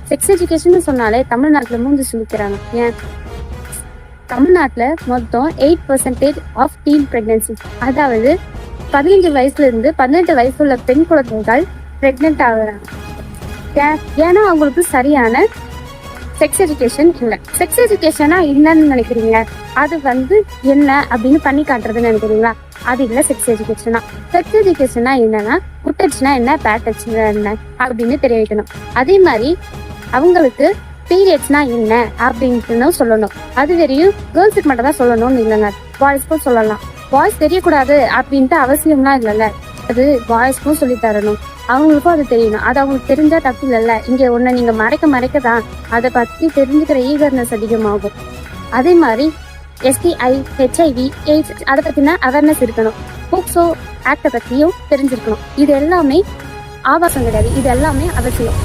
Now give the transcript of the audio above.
Sex education சொன்னாலே தமிழ்நாட்டுல மூந்து சுழிக்கிறாங்க. ஏன்? தமிழ்நாட்டுல மொத்தம் 8% ஆஃப் டீன் பிரெக்னன்சி, அதாவது 15 வயசுல இருந்து 18 வயசு உள்ள பெண் குழந்தைகள் பிரெக்னென்ட் ஆகுறாங்க. ஏன்னா அவங்களுக்கு சரியான செக்ஸ் எஜுகேஷன் இல்லை. செக்ஸ் எஜுகேஷனா என்னன்னு நினைக்கிறீங்க? அது என்ன அப்படின்னு பண்ணி காட்டுறதுன்னு நினைக்கிறீங்களா? அது இல்லை செக்ஸ் எஜுகேஷனா. செக்ஸ் எஜுகேஷனா என்னன்னா, குட் டச்னா என்ன, பேட் டச்னா என்ன அப்படின்னு தெரிய வைக்கணும். அதே மாதிரி அவங்களுக்கு பீரியட்ஸ்னா என்ன அப்படின்ட்டு சொல்லணும். அது வரையும் கேர்ள்ஸுக்கு மட்டும் தான் சொல்லணும்னு இல்லைங்க, பாய்ஸ்க்கும் சொல்லலாம். பாய்ஸ் தெரியக்கூடாது அப்படின்ட்டு அவசியம்லாம் இல்லைல்ல, அது பாய்ஸ்க்கும் சொல்லி தரணும். அவங்களுக்கும் அது தெரியணும். அது அவங்களுக்கு தெரிஞ்சா தப்பு இல்லைல்ல. இங்க ஒண்ணு நீங்க மறைக்க தான் அதை பத்தி தெரிஞ்சுக்கிற ஈகர்னஸ் அதிகமாகும். அதே மாதிரி STI, HIV, AIDS அதை பத்தின அவேர்னஸ் இருக்கணும். போக்சோ ஆக்டை பத்தியும் தெரிஞ்சிருக்கணும். இது எல்லாமே ஆபாசம் கிடையாது, இது எல்லாமே அவசியம்.